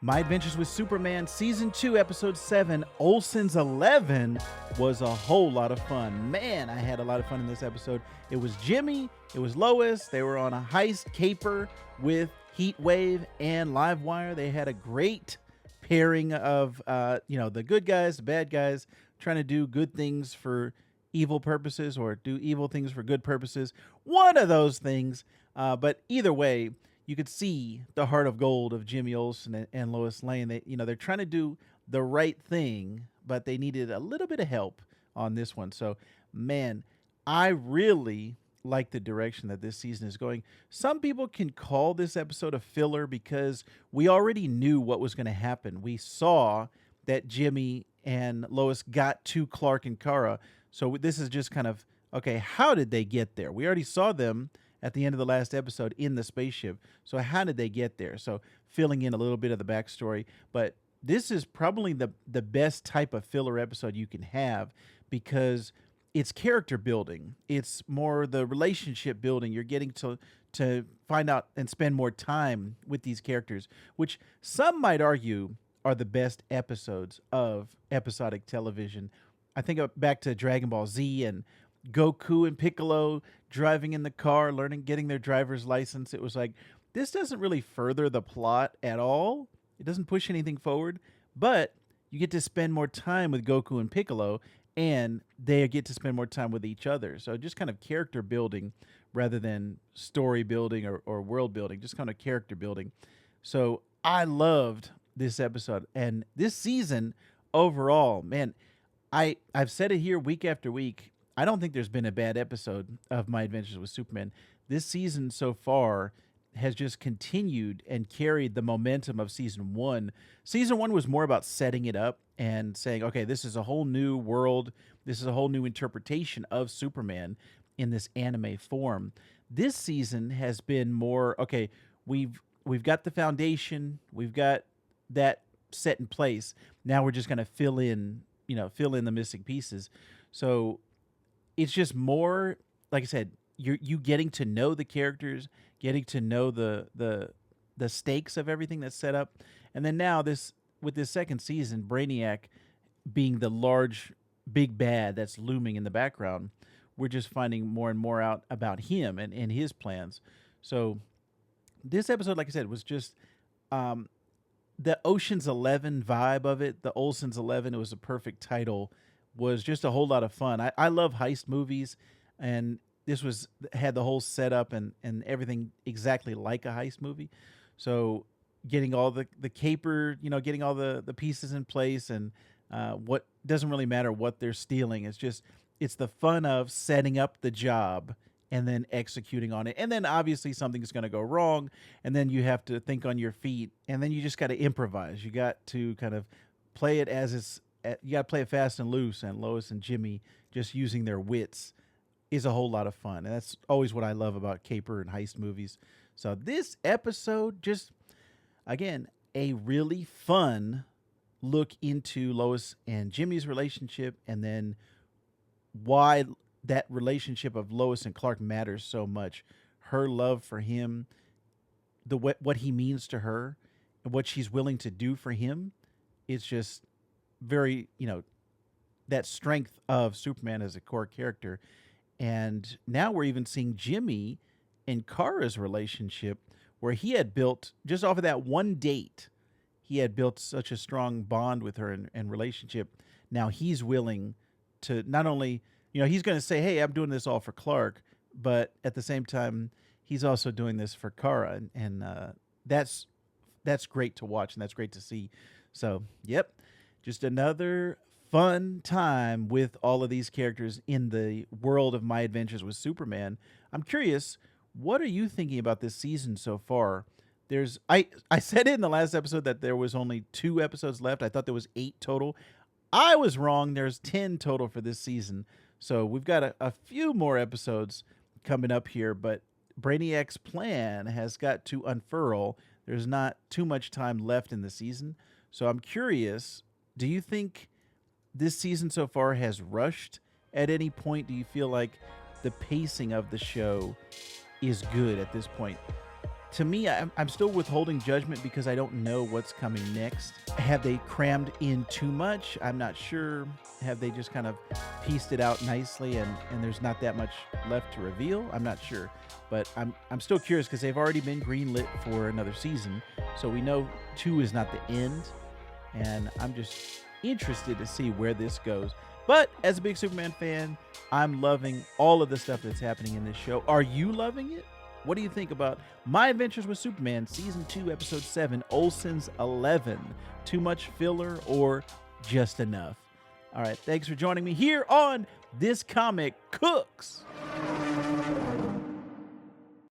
My Adventures with Superman Season 2, Episode 7, Olsen's 11 was a whole lot of fun. Man, I had a lot of fun in this episode. It was Jimmy, it was Lois. They were on a heist caper with Heatwave and Livewire. They had a great pairing of, the good guys, the bad guys, trying to do good things for evil purposes or do evil things for good purposes. One of those things. But either way, you could see the heart of gold of Jimmy Olsen and Lois Lane. They're trying to do the right thing, but they needed a little bit of help on this one. So, man, I really like the direction that this season is going. Some people can call this episode a filler because we already knew what was going to happen. We saw that Jimmy and Lois got to Clark and Kara. So this is just kind of, okay, how did they get there? We already saw them at the end of the last episode in the spaceship. So how did they get there? So filling in a little bit of the backstory. But this is probably the best type of filler episode you can have because it's character building. It's more the relationship building. You're getting to find out and spend more time with these characters, which some might argue are the best episodes of episodic television. I think back to Dragon Ball Z and Goku and Piccolo driving in the car, getting their driver's license. It was like, this doesn't really further the plot at all. It doesn't push anything forward, but you get to spend more time with Goku and Piccolo, and they get to spend more time with each other. So just kind of character building rather than story building or world building, just kind of character building. So I loved this episode and this season overall. Man, I've said it here week after week. I don't think there's been a bad episode of My Adventures with Superman. This season so far has just continued and carried the momentum of season one. Season one was more about setting it up and saying, okay, this is a whole new world. This is a whole new interpretation of Superman in this anime form. This season has been more, okay, we've got the foundation, we've got that set in place. Now we're just going to fill in the missing pieces. So it's just more, like I said, you getting to know the characters, getting to know the stakes of everything that's set up, and then now with this second season, Brainiac being the large big bad that's looming in the background, we're just finding more and more out about him and his plans. So this episode, like I said, was just the Ocean's 11 vibe of it. The Olsen's 11, it was a perfect title, was just a whole lot of fun. I love heist movies, and this had the whole setup and everything exactly like a heist movie. So getting all the caper, getting all the pieces in place, and what doesn't really matter what they're stealing. It's the fun of setting up the job and then executing on it. And then obviously something's going to go wrong, and then you have to think on your feet, and then you just got to improvise. You got to kind of play it as it's you got to play it fast and loose, and Lois and Jimmy just using their wits is a whole lot of fun. And that's always what I love about caper and heist movies. So this episode, just again, a really fun look into Lois and Jimmy's relationship, and then why that relationship of Lois and Clark matters so much. Her love for him, what he means to her, and what she's willing to do for him. It's just very, that strength of Superman as a core character. And now we're even seeing Jimmy and Kara's relationship, where he had built, just off of that one date, he had built such a strong bond with her and relationship. Now he's willing to not only, he's going to say, hey, I'm doing this all for Clark, but at the same time, he's also doing this for Kara. And that's great to watch, and that's great to see. So, yep, just another fun time with all of these characters in the world of My Adventures with Superman. I'm curious, what are you thinking about this season so far? I said it in the last episode that there was only 2 episodes left. I thought there was 8 total. I was wrong. There's 10 total for this season. So we've got a few more episodes coming up here, but Brainiac's plan has got to unfurl. There's not too much time left in the season. So I'm curious, do you think this season so far has rushed at any point? Do you feel like the pacing of the show is good at this point? To me, I'm still withholding judgment because I don't know what's coming next. Have they crammed in too much? I'm not sure. Have they just kind of pieced it out nicely and there's not that much left to reveal? I'm not sure. But I'm still curious because they've already been greenlit for another season. So we know 2 is not the end. And I'm just interested to see where this goes. But as a big Superman fan, I'm loving all of the stuff that's happening in this show. Are you loving it? What do you think about My Adventures with Superman, Season 2, Episode 7, Olsen's 11? Too much filler or just enough? All right, thanks for joining me here on This Comic Cooks.